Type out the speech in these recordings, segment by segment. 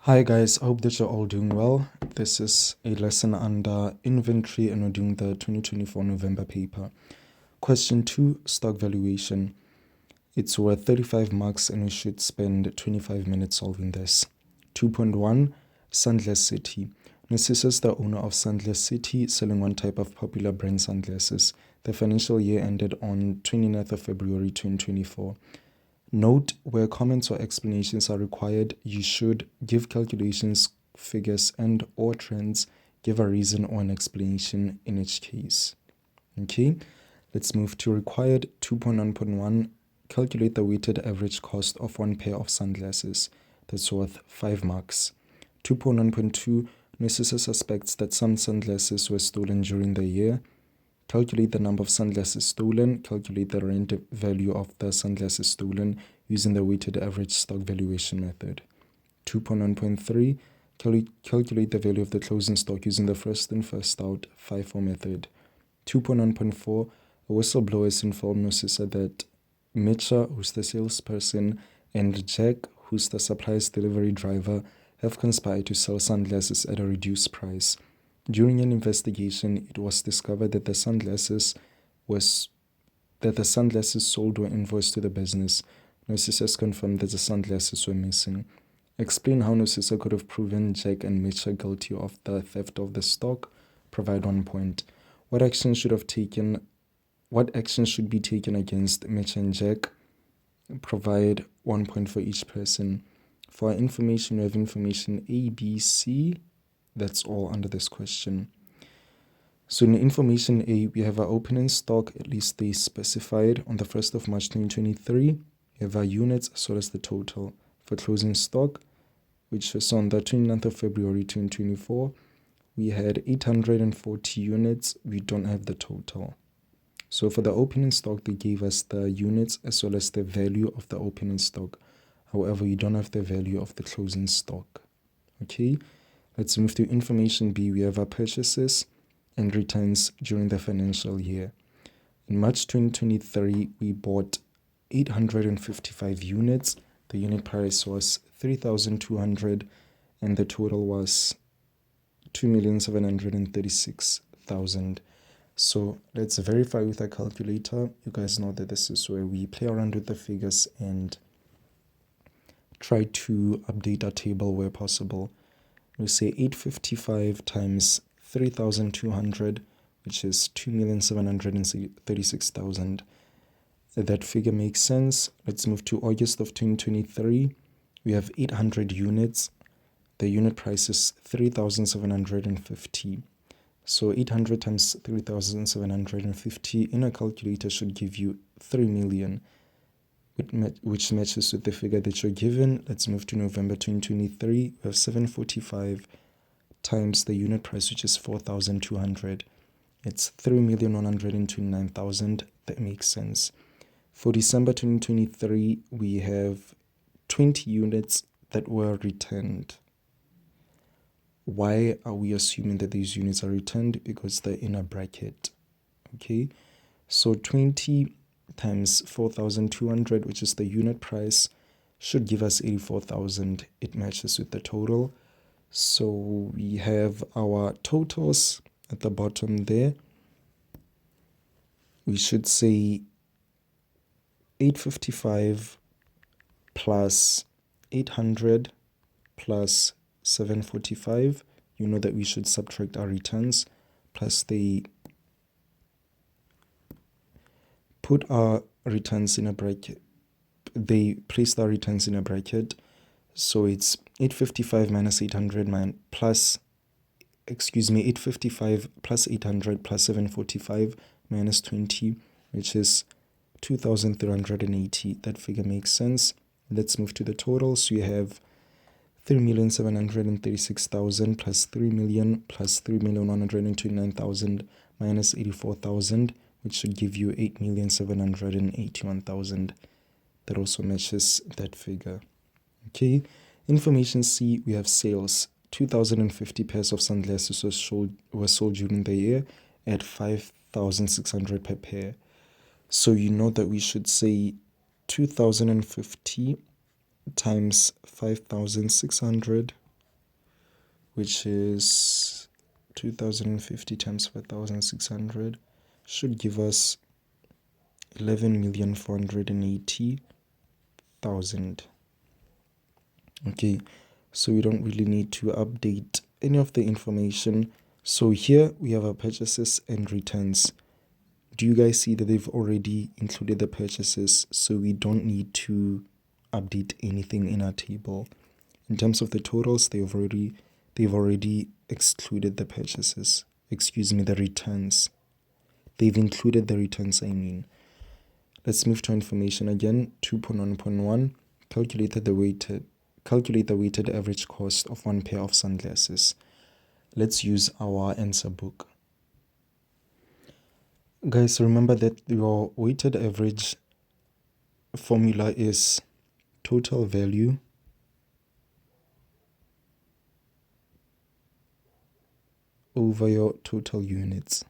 Hi guys, I hope that you're all doing well. This is a lesson under inventory and we're doing the 2024 November paper. Question 2, stock valuation. It's worth 35 marks and we should spend 25 minutes solving this. 2.1, Sunglass City. Narcissus is the owner of Sunglass City, selling one type of popular brand sunglasses. The financial year ended on 29th of February 2024. Note, where comments or explanations are required, you should give calculations, figures, and or trends, give a reason or an explanation in each case. Okay, let's move to required 2.1.1. Calculate the weighted average cost of one pair of sunglasses. That's worth 5 marks. 2.1.2. Narcissus suspects that some sunglasses were stolen during the year. Calculate the number of sunglasses stolen. Calculate the rent value of the sunglasses stolen using the weighted average stock valuation method. 2.1.3. Calculate the value of the closing stock using the first in, first out FIFO method. 2.1.4. A whistleblower has informed Narcissa that Mitcha, who's the salesperson, and Jack, who's the supplier's delivery driver, have conspired to sell sunglasses at a reduced price. During an investigation, it was discovered that the sunglasses sold were invoiced to the business. Narcissus confirmed that the sunglasses were missing. Explain how Narcissus could have proven Jack and Mitch are guilty of the theft of the stock. Provide 1 point. What action should be taken against Mitch and Jack? Provide 1 point for each person. For our information, we have information A, B, C. That's all under this question. So in information A, we have our opening stock, at least they specified, on the 1st of March 2023. We have our units as well as the total. For closing stock, which was on the 29th of February 2024, we had 840 units. We don't have the total. So for the opening stock, they gave us the units as well as the value of the opening stock. However, we don't have the value of the closing stock. Okay, let's move to information B. We have our purchases and returns during the financial year. In March 2023, we bought 855 units. The unit price was 3,200 and the total was 2,736,000. So let's verify with a calculator. You guys know that this is where we play around with the figures and try to update our table where possible. We say 855 times 3,200, which is 2,736,000. That figure makes sense. Let's move to August of 2023. We have 800 units. The unit price is 3,750. So 800 times 3,750 in a calculator should give you 3 million, which matches with the figure that you're given. Let's move to November 2023. We have 745 times the unit price, which is 4,200. It's 3,129,000. That makes sense. For December 2023, we have 20 units that were returned. Why are we assuming that these units are returned? Because they're in a bracket. Okay, so 20 times 4,200, which is the unit price, should give us 84,000. It matches with the total. So we have our totals at the bottom there. We should say 855 plus 800 plus 745. You know that we should subtract our returns, plus they put our returns in a bracket. They placed our returns in a bracket. So it's 855 minus 800 855 plus 800 plus 745 minus 20, which is 2,380. That figure makes sense. Let's move to the total. So you have 3,736,000 plus 3 million plus 3,129,000 minus 84,000, which should give you 8,781,000. That also matches that figure. Okay, information C, we have sales. 2,050 pairs of sunglasses were sold during the year at 5,600 per pair. So you know that we should say 2,050 times 5,600 which is 2050 times 5,600, should give us 11,480,000. Okay, so we don't really need to update any of the information. So here we have our purchases and returns. Do you guys see that they've already included the purchases? So we don't need to update anything in our table. In terms of the totals, they've already excluded the purchases. The returns. They've included the returns, I mean. Let's move to information again. 2.1.1. Calculate the weighted average cost of one pair of sunglasses. Let's use our answer book. Guys, remember that your weighted average formula is total value over your total units.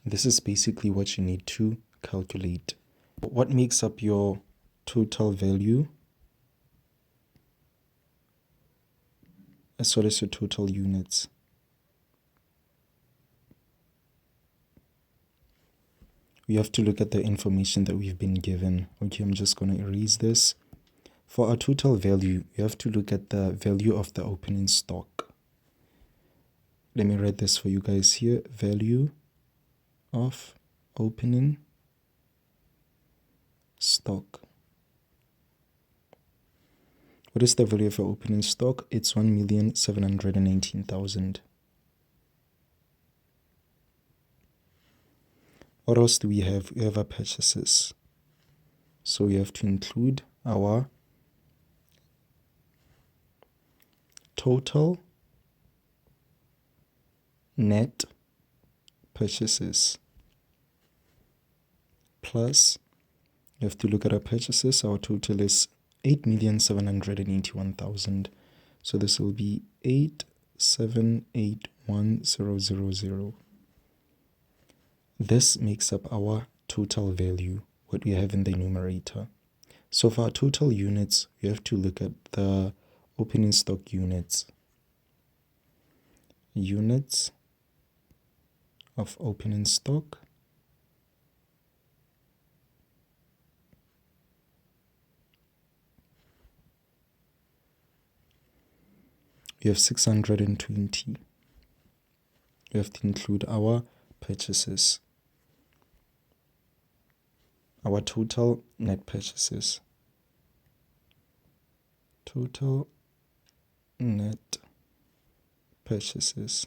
This is basically what you need to calculate. What makes up your total value as well as your total units? We have to look at the information that we've been given. Okay, I'm just going to erase this. For our total value, we have to look at the value of the opening stock. Let me write this for you guys here. Value of opening stock. What is the value of our opening stock? It's 1,719,000. What else do we have? We have our purchases. So we have to include our total net purchases plus you have to look at our purchases. Our total is 8,781,000. So this will be 8,781,000. This makes up our total value, what we have in the numerator. So for our total units, we have to look at the opening stock units. Units of opening stock we have 620. We have to include our purchases, our total net purchases. Total net purchases.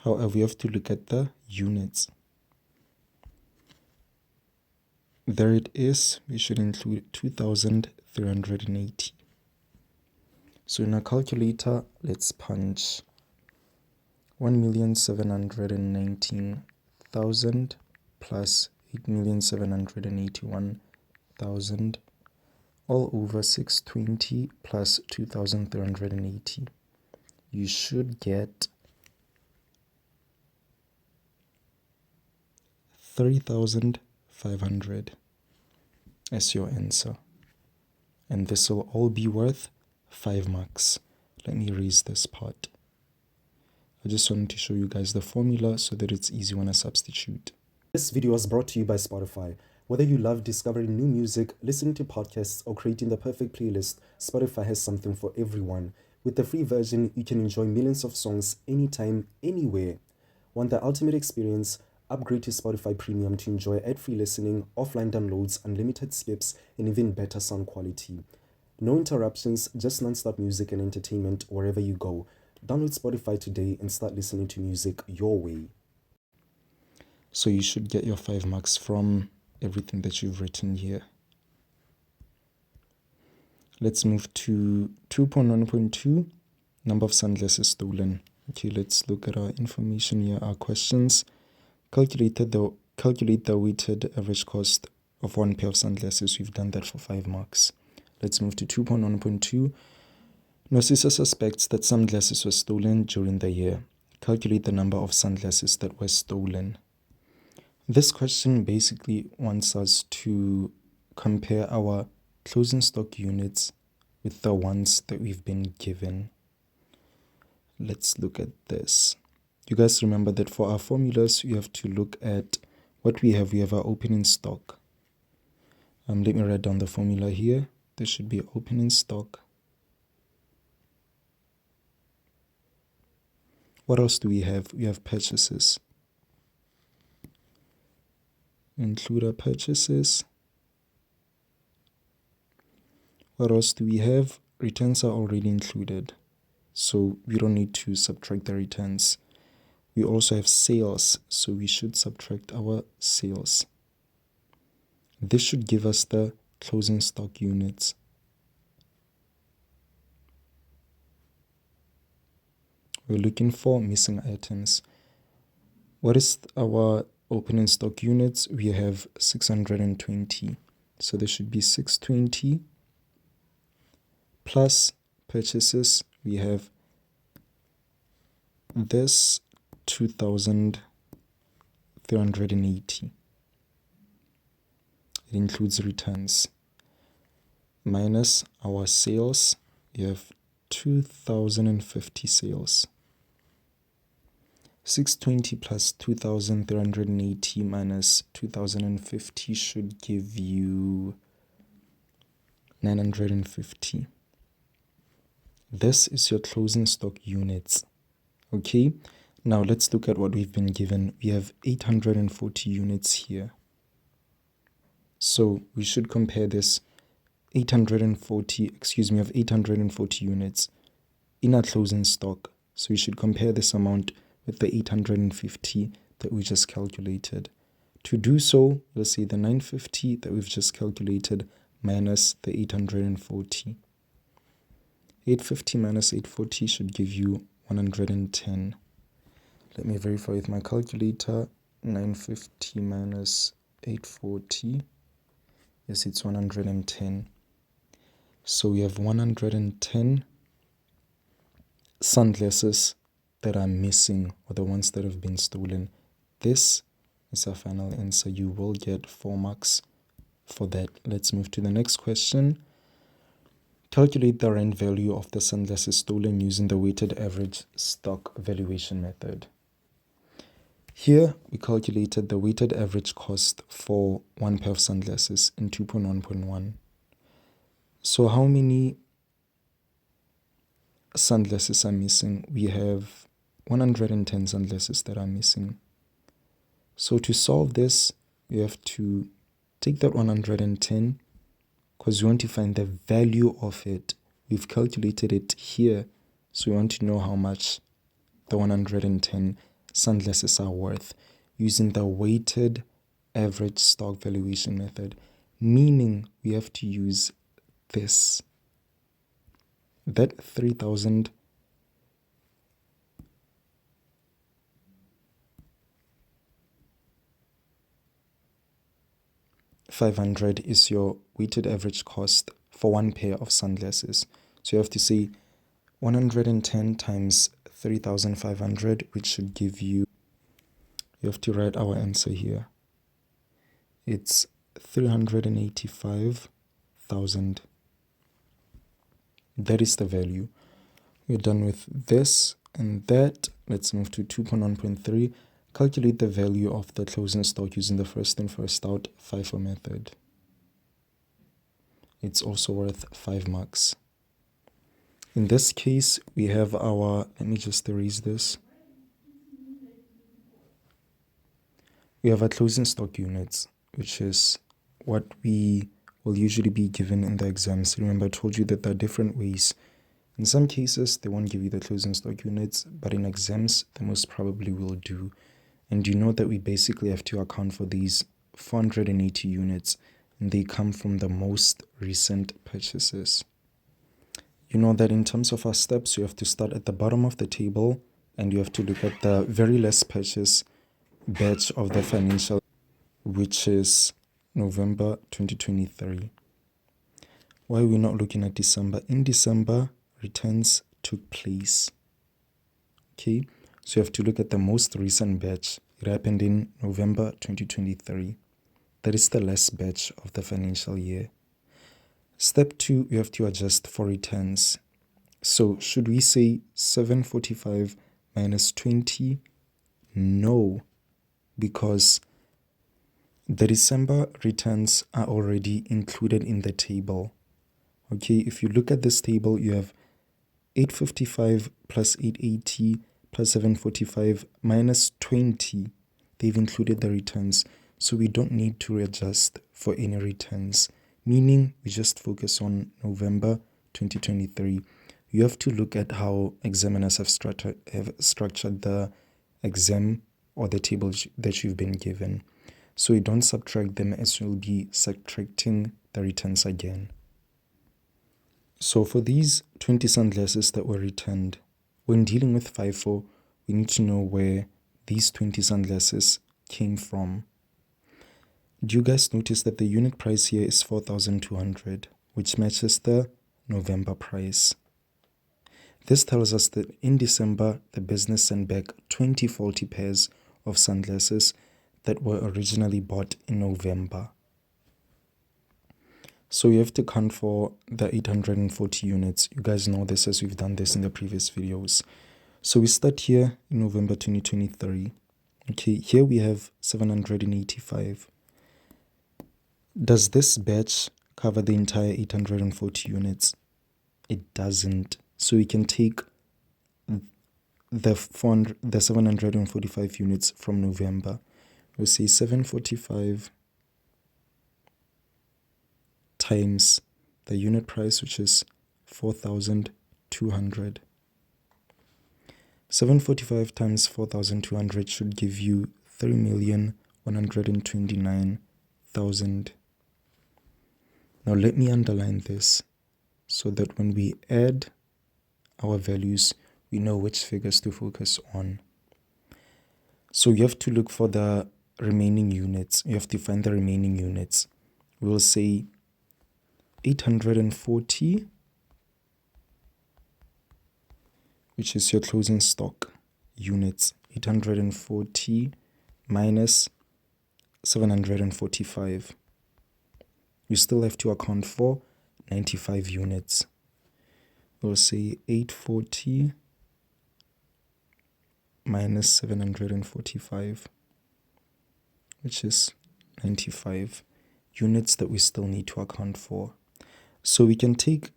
However, we have to look at the units. There it is. We should include 2,380. So in our calculator, let's punch 1,719,000 plus 8,781,000 all over 620 plus 2,380. You should get 3,500 as your answer. And this will all be worth 5 marks. Let me erase this part. I just wanted to show you guys the formula so that it's easy when I substitute. This video was brought to you by Spotify. Whether you love discovering new music, listening to podcasts, or creating the perfect playlist, Spotify has something for everyone. With the free version, you can enjoy millions of songs anytime, anywhere. Want the ultimate experience? Upgrade to Spotify Premium to enjoy ad-free listening, offline downloads, unlimited skips, and even better sound quality. No interruptions, just non-stop music and entertainment wherever you go. Download Spotify today and start listening to music your way. So you should get your 5 marks from everything that you've written here. Let's move to 2.1.2, number of sunglasses stolen. Okay, let's look at our information here, our questions. Calculate the weighted average cost of one pair of sunglasses. We've done that for 5 marks. Let's move to 2.1.2. Narcissa suspects that sunglasses were stolen during the year. Calculate the number of sunglasses that were stolen. This question basically wants us to compare our closing stock units with the ones that we've been given. Let's look at this. You guys remember that for our formulas, you have to look at what we have. We have our opening stock. Let me write down the formula here. There should be opening stock. What else do we have? We have purchases. Include our purchases. What else do we have? Returns are already included, so we don't need to subtract the returns. We also have sales, so we should subtract our sales. This should give us the closing stock units. We're looking for missing items. What is our opening stock units? We have 620. So there should be 620 plus purchases. We have this 2,380. It includes returns. Minus our sales, we have 2,050 sales. 620 plus 2,380 minus 2,050 should give you 950. This is your closing stock units. Okay, now let's look at what we've been given. We have 840 units here. So we should compare this 840 units in our closing stock. So we should compare this amount with the 850 that we just calculated. To do so, we'll say the 950 that we've just calculated minus the 840. 850 minus 840 should give you 110. Let me verify with my calculator. 950 minus 840. Yes, it's 110. So we have 110 sunglasses that are missing, or the ones that have been stolen. This is our final answer. You will get 4 marks for that. Let's move to the next question. Calculate the rand value of the sunglasses stolen using the weighted average stock valuation method. Here we calculated the weighted average cost for one pair of sunglasses in 2.1.1. So how many sunglasses are missing? We have 110 sunglasses that are missing. So to solve this, we have to take that 110, because we want to find the value of it. We've calculated it here, so we want to know how much the 110 sunglasses are worth using the weighted average stock valuation method, meaning we have to use this. That 3,000 500 is your weighted average cost for one pair of sunglasses. So you have to say 110 times 3,500, which should give you have to write our answer here. It's 385,000. That is the value. We're done with this and that. Let's move to 2.1.3. Calculate the value of the closing stock using the first in, first out FIFO method. It's also worth 5 marks. In this case, we have our, let me just erase this. We have our closing stock units, which is what we will usually be given in the exams. Remember, I told you that there are different ways. In some cases, they won't give you the closing stock units, but in exams, they most probably will do. And you know that we basically have to account for these 480 units, and they come from the most recent purchases. You know that in terms of our steps, you have to start at the bottom of the table, and you have to look at the very last purchase batch of the financial, which is November 2023. Why are we not looking at December? In December, returns took place. Okay, so you have to look at the most recent batch. It happened in November 2023. That is the last batch of the financial year. Step 2, you have to adjust for returns. So should we say 745 minus 20? No, because the December returns are already included in the table. Okay, if you look at this table, you have 855 plus 880 plus 745 minus 20. They've included the returns, so we don't need to readjust for any returns, meaning we just focus on November 2023. You have to look at how examiners have structured the exam or the table that you've been given. So you don't subtract them, as you'll be subtracting the returns again. So for these 20 sunglasses that were returned, when dealing with FIFO, we need to know where these 20 sunglasses came from. Do you guys notice that the unit price here is 4,200, which matches the November price? This tells us that in December, the business sent back 20 faulty pairs of sunglasses that were originally bought in November. So you have to count for the 840 units. You guys know this as we've done this in the previous videos. So we start here in November 2023. Okay, here we have 785. Does this batch cover the entire 840 units? It doesn't. So we can take the 745 units from November. We'll say 745 times the unit price, which is 4,200. 745 times 4,200 should give you 3,129,000. Now let me underline this so that when we add our values, we know which figures to focus on. So you have to look for the remaining units. You have to find the remaining units. We'll say 840, which is your closing stock units. 840 minus 745. You still have to account for 95 units. We'll say 840 minus 745, which is 95 units that we still need to account for. So we can take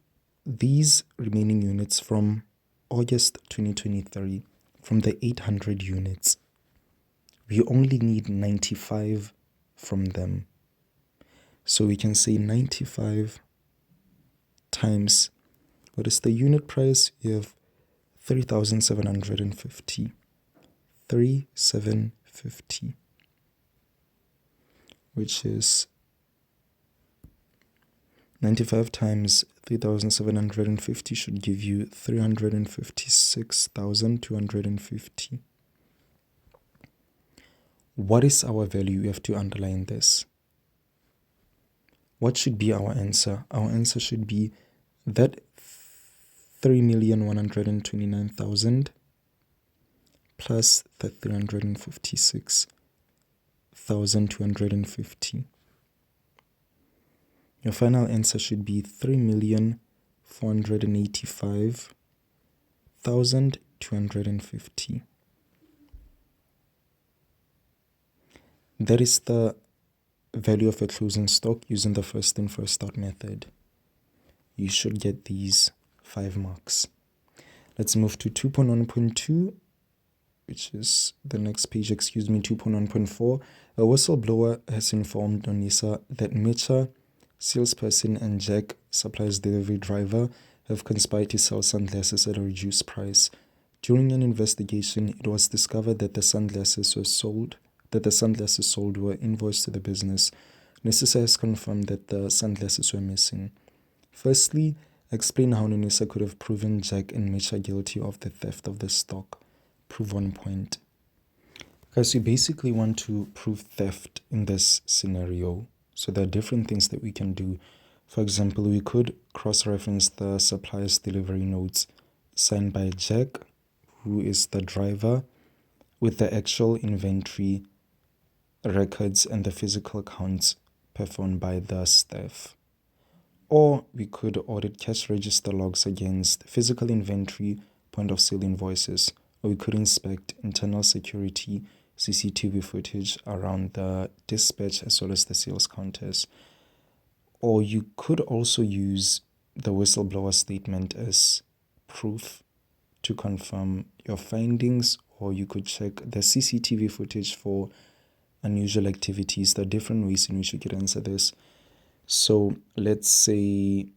these remaining units from August 2023, from the 800 units. We only need 95 from them. So we can say 95 times, what is the unit price? You have 3,750. 3,750, which is 95 times 3,750 should give you 356,250. What is our value? We have to underline this. What should be our answer? Our answer should be that 3,129,000 plus the 356,250. Your final answer should be 3,485,250. That is the value of a closing stock using the first in, first out method. You should get these 5 marks. Let's move to 2.1.2, which is the next page, 2.1.4. A whistleblower has informed Onisa that Mecha, salesperson, and Jack, supplier's delivery driver, have conspired to sell sunglasses at a reduced price. During an investigation, it was discovered that the sunglasses sold were invoiced to the business. Nonisa has confirmed that the sunglasses were missing. Firstly, explain how Nonisa could have proven Jack and Mecha guilty of the theft of the stock. Prove 1 point. Guys, we basically want to prove theft in this scenario. So there are different things that we can do. For example, we could cross-reference the supplier's delivery notes signed by Jack, who is the driver, with the actual inventory records and the physical counts performed by the staff. Or we could audit cash register logs against physical inventory, point of sale invoices, or we could inspect internal security CCTV footage around the dispatch as well as the sales counters. Or you could also use the whistleblower statement as proof to confirm your findings, or you could check the CCTV footage for unusual activities. There are different ways in which you could answer this. So let's say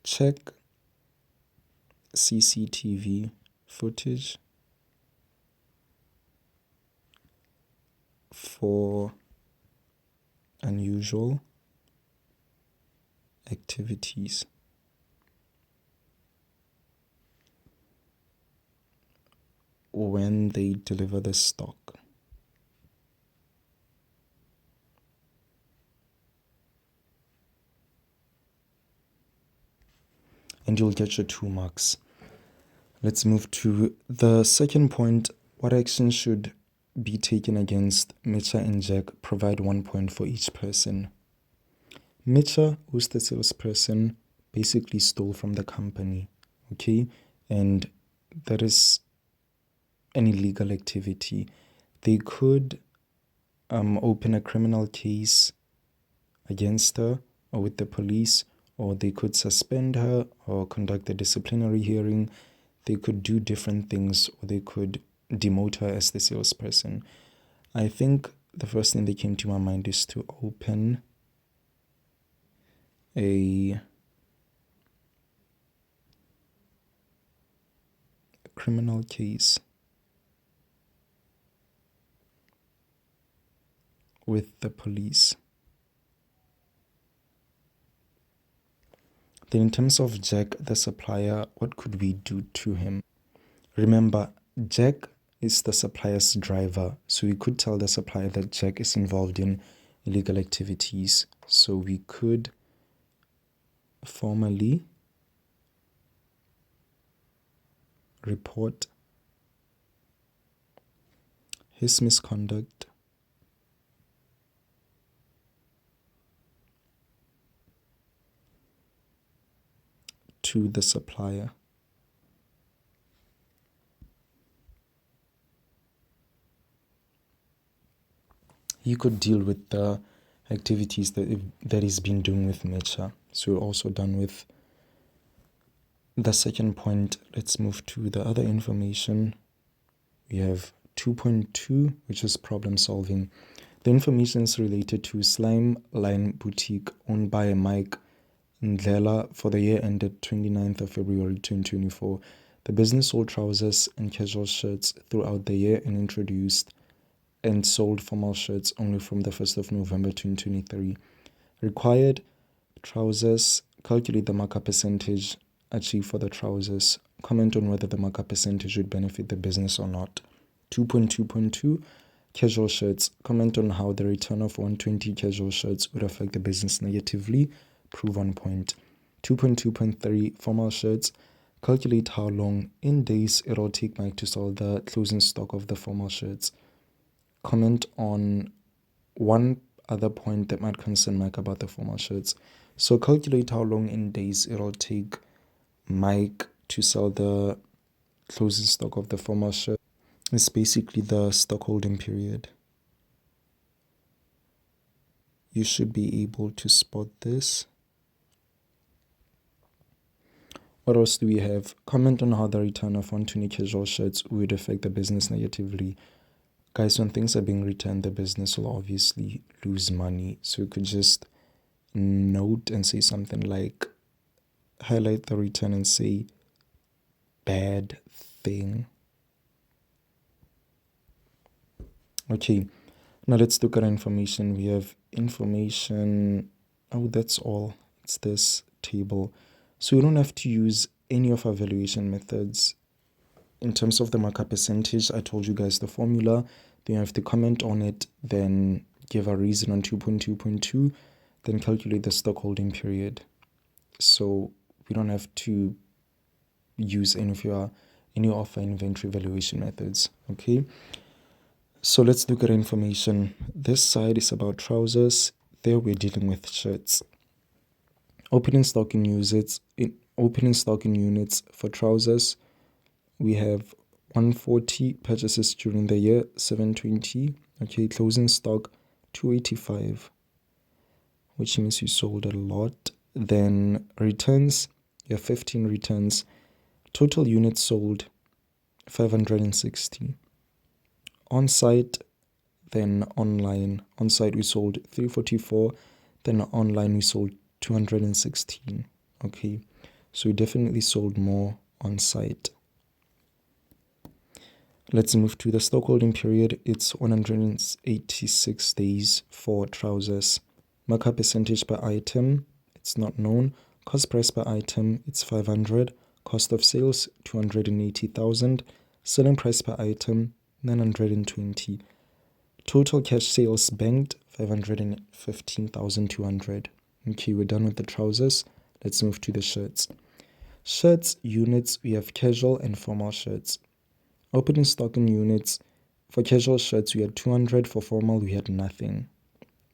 check CCTV footage for unusual activities. When they deliver the stock. And you'll get your 2 marks. Let's move to the second point. What action should be taken against Mitcha and Jack? Provide 1 point for each person. Mitcha, who's the salesperson, basically stole from the company, okay? And that is an illegal activity. They could open a criminal case against her or with the police, or they could suspend her or conduct a disciplinary hearing. They could do different things, or they could demote her as the salesperson. I think the first thing that came to my mind is to open a criminal case with the police. Then in terms of Jack, the supplier, what could we do to him? Remember, Jack is the supplier's driver, so we could tell the supplier that Jack is involved in illegal activities. So we could formally report his misconduct to the supplier. He could deal with the activities that he's been doing with Mitcha. So we're also done with the second point. Let's move to the other information. We have 2.2, which is problem solving. The information is related to Slime Line Boutique owned by Mike Ndlela for the year ended 29th of February 2024. The business sold trousers and casual shirts throughout the year and introduced and sold formal shirts only from the 1st of November 2023. Required trousers, calculate the markup percentage achieved for the trousers. Comment on whether the markup percentage would benefit the business or not. 2.2.2 Casual shirts. Comment on how the return of 120 casual shirts would affect the business negatively. Prove 1 point. 2.2.3 Formal shirts. Calculate how long in days it'll take Mike to sell the closing stock of the formal shirts. Comment on one other point that might concern Mike about the formal shirts. So calculate how long in days it'll take Mike to sell the closing stock of the formal shirt. It's basically the stock holding period. You should be able to spot this. What else do we have? Comment on how the return of 120 casual shirts would affect the business negatively. Guys, when things are being returned, the business will obviously lose money. So you could just note and say something like, highlight the return and say, bad thing. Okay, now let's look at information. We have information. Oh, that's all. It's this table. So we don't have to use any of our valuation methods. In terms of the markup percentage, I told you guys the formula. Then you have to comment on it, then give a reason on 2.2.2, then calculate the stock holding period. So we don't have to use any of our inventory valuation methods. Okay. So let's look at information. This side is about trousers. There we're dealing with shirts. Opening stock in units for trousers, we have 140 purchases during the year, 720. Okay, closing stock 285, which means you sold a lot. Then returns, you have 15 returns. Total units sold 560. On site, then online. On site we sold 344, then online we sold 216. Okay, so we definitely sold more on site. Let's move to the stock holding period. It's 186 days for trousers. Markup percentage per item, it's not known. Cost price per item, it's 500. Cost of sales, 280,000. Selling price per item, 920. Total cash sales banked, 515,200. Okay, we're done with the trousers. Let's move to the shirts. Shirts, units, we have casual and formal shirts. Opening stock in units. For casual shirts, we had 200. For formal, we had nothing.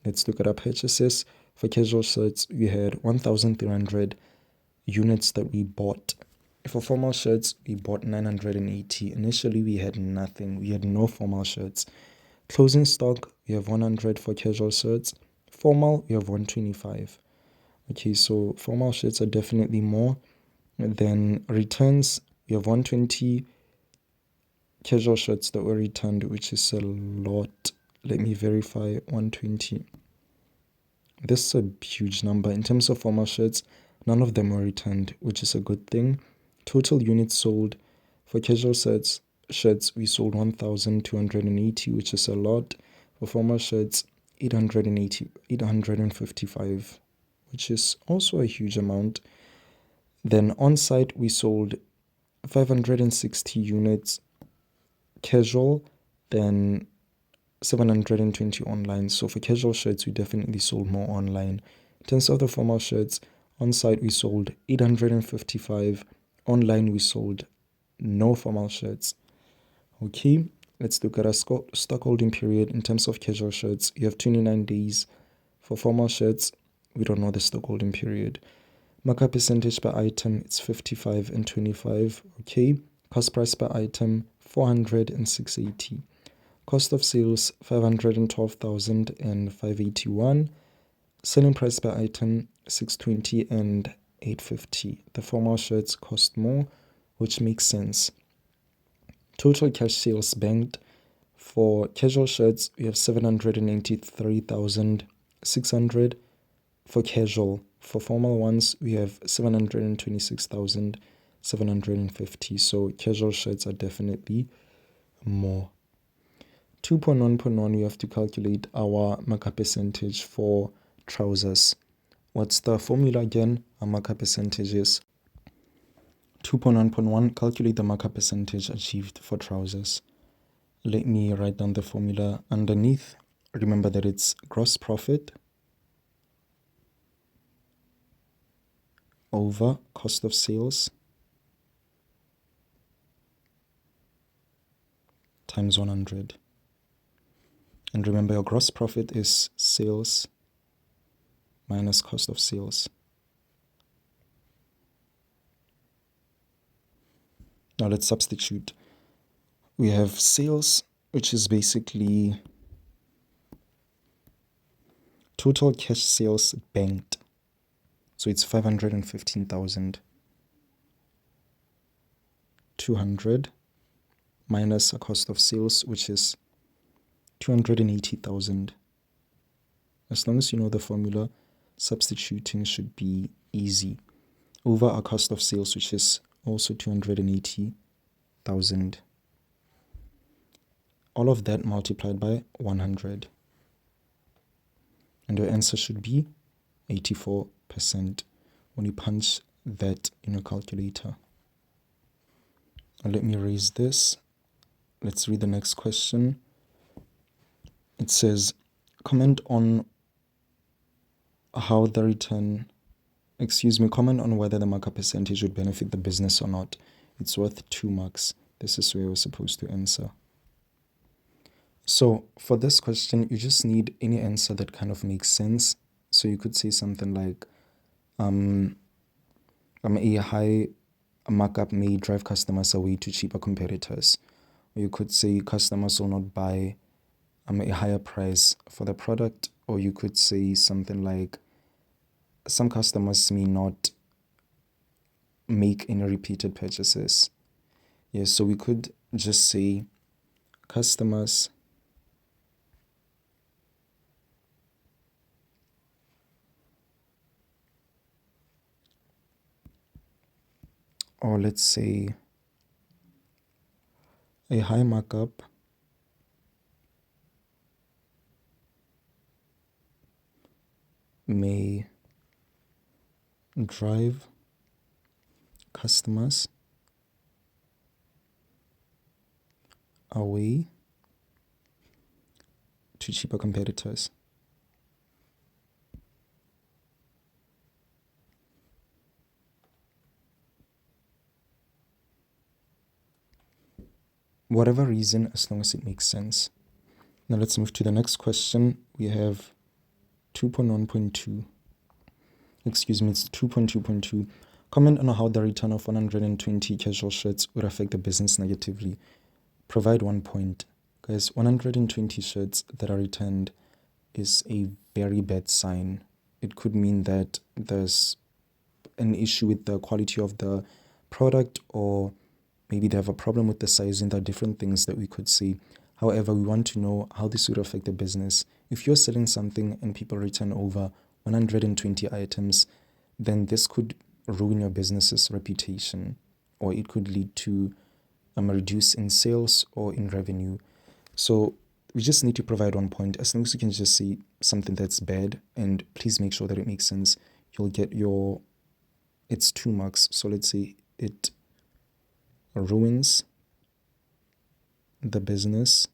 Let's look at our purchases. For casual shirts, we had 1,300 units that we bought. For formal shirts, we bought 980. Initially, we had nothing. We had no formal shirts. Closing stock, we have 100 for casual shirts. Formal, we have 125. Okay, so formal shirts are definitely more. Then returns, we have 120 casual shirts that were returned, which is a lot. Let me verify. 120. This is a huge number. In terms of formal shirts, none of them were returned, which is a good thing. Total units sold. For casual shirts, we sold 1,280, which is a lot. For formal shirts, 855, which is also a huge amount. Then on site, we sold 560 units casual, then 720 online. So for casual shirts, we definitely sold more online. In terms of the formal shirts, on site we sold 855. Online we sold no formal shirts. Okay, let's look at our stock holding period. In terms of casual shirts, you have 29 days. For formal shirts, we don't know the stock holding period. Markup percentage per item, it's 55 and 25. Okay, cost price per item, 400 and 680. Cost of sales, 512,000 and 581. Selling price per item, 620 and 850. The formal shirts cost more, which makes sense. Total cash sales banked. For casual shirts, we have 783,600 for casual. For formal ones, we have 726,750. So casual shirts are definitely more. 2.1.1, we have to calculate our markup percentage for trousers. What's the formula again? Our markup percentage is 2.1.1, calculate the markup percentage achieved for trousers. Let me write down the formula underneath. Remember that it's gross profit over cost of sales times 100. And remember, your gross profit is sales minus cost of sales. Now let's substitute. We have sales, which is basically total cash sales banked. So it's 515,200 minus a cost of sales, which is 280,000. As long as you know the formula, substituting should be easy. Over our cost of sales, which is also 280,000. All of that multiplied by 100. And your answer should be 84% when you punch that in your calculator. Now let me erase this. Let's read the next question. It says, comment on whether the markup percentage would benefit the business or not. It's worth 2 marks. This is where we're supposed to answer. So for this question, you just need any answer that kind of makes sense. So you could say something like, um, a high markup may drive customers away to cheaper competitors. Or you could say customers will not buy a higher price for the product. Or you could say something like some customers may not make any repeated purchases. Yes, so we could just say customers, or let's say a high markup may drive customers away to cheaper competitors. Whatever reason, as long as it makes sense. Now let's move to the next question. We have 2.1.2. Excuse me, it's 2.2.2. Comment on how the return of 120 casual shirts would affect the business negatively. Provide 1 point. Guys, 120 shirts that are returned is a very bad sign. It could mean that there's an issue with the quality of the product, or maybe they have a problem with the sizing. There are different things that we could see. However, we want to know how this would affect the business. If you're selling something and people return over 120 items, then this could ruin your business's reputation, or it could lead to a reduce in sales or in revenue. So we just need to provide 1 point. As long as you can just see something that's bad, and please make sure that it makes sense, you'll get it's 2 marks. So let's say it ruins the business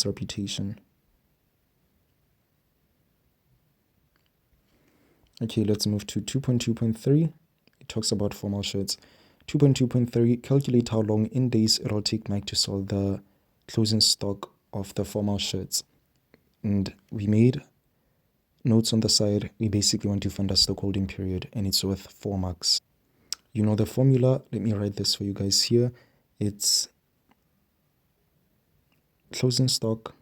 reputation. Okay, let's move to 2.2.3. It talks about formal shirts. 2.2.3, calculate how long in days it'll take Mike to sell the closing stock of the formal shirts. And we made notes on the side. We basically want to find a stock holding period, and it's worth 4 marks. You know the formula. Let me write this for you guys here. It's closing stock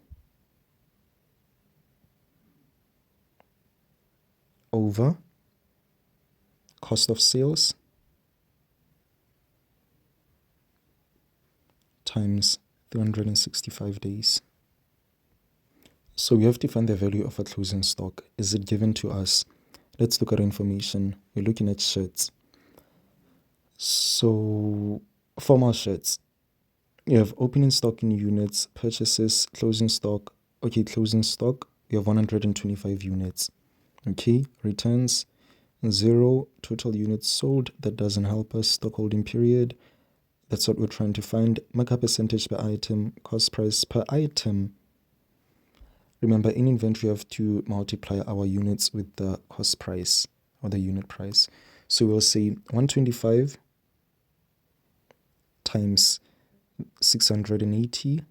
over cost of sales times 365 days. So we have to find the value of a closing stock. Is it given to us? Let's look at information. We're looking at shirts. So formal shirts. You have opening stock in units, purchases, closing stock. Okay, closing stock, you have 125 units. Okay, returns, 0, total units sold. That doesn't help us. Stock holding period, that's what we're trying to find. Markup percentage per item, cost price per item. Remember, in inventory, we have to multiply our units with the cost price, or the unit price. So we'll say 125 times 680,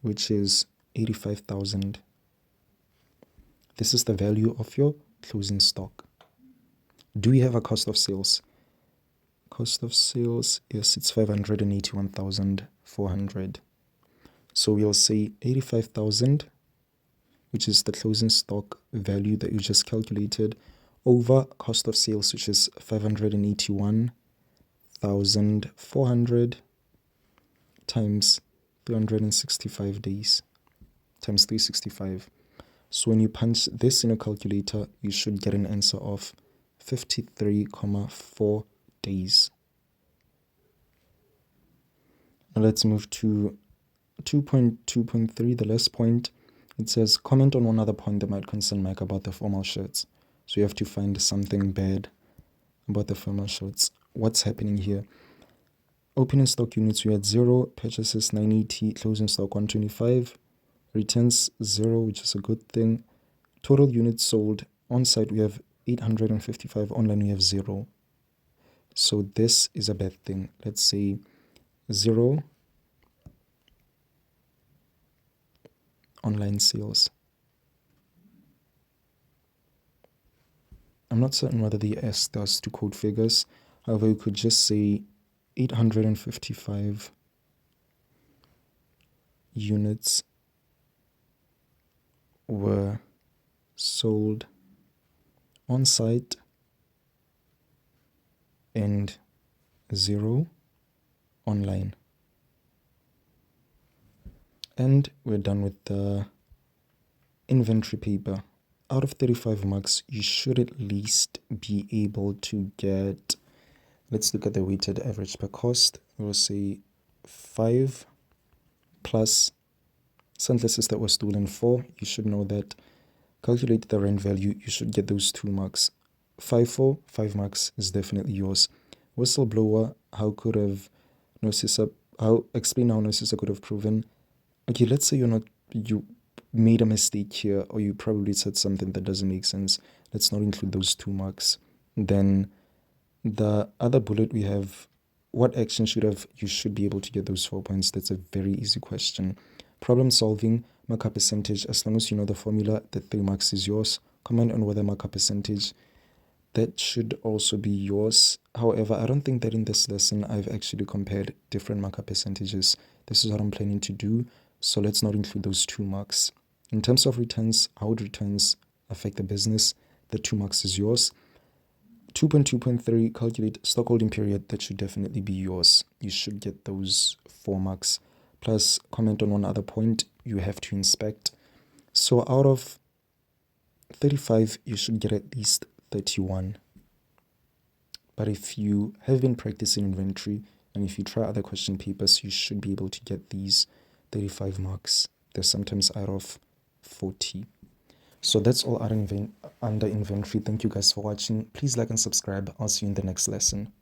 which is 85,000. This is the value of your closing stock. Do we have a cost of sales? Cost of sales, yes, it's 581,400. So we'll say 85,000, which is the closing stock value that you just calculated, over cost of sales, which is 581,400 times 365 days, times 365. So when you punch this in a calculator, you should get an answer of 53.4 days. Now let's move to 2.2.3, the last point. It says, comment on one other point that might concern Mike about the formal shirts. So you have to find something bad about the formal shirts. What's happening here? Opening stock units, we had 0, purchases 980, closing stock 125, returns 0, which is a good thing. Total units sold, on site we have 855, online we have 0. So this is a bad thing. Let's say 0 online sales. I'm not certain whether the S does to code figures. However, you could just say 855 units were sold on site and 0 online. And we're done with the inventory paper. Out of 35 marks, you should at least be able to get, let's look at the weighted average per cost. We'll say 5 plus sunglasses that were stolen 4. You should know that. Calculate the rent value, you should get those 2 marks. FIFO, 5 marks is definitely yours. Whistleblower, explain how Narcissa could have proven. Okay, let's say you made a mistake here, or you probably said something that doesn't make sense. Let's not include those 2 marks. Then the other bullet we have, what action you should be able to get those 4 points. That's a very easy question. Problem solving, markup percentage, as long as you know the formula, the 3 marks is yours. Comment on whether markup percentage, that should also be yours. However, I don't think that in this lesson I've actually compared different markup percentages. This is what I'm planning to do, so let's not include those 2 marks. In terms of returns, how would returns affect the business? The 2 marks is yours. 2.2.3, calculate stockholding period, that should definitely be yours. You should get those 4 marks. Plus, comment on one other point, you have to inspect. So out of 35, you should get at least 31. But if you have been practicing inventory, and if you try other question papers, you should be able to get these 35 marks. They're sometimes out of 40. So that's all under inventory. Thank you guys for watching. Please like and subscribe. I'll see you in the next lesson.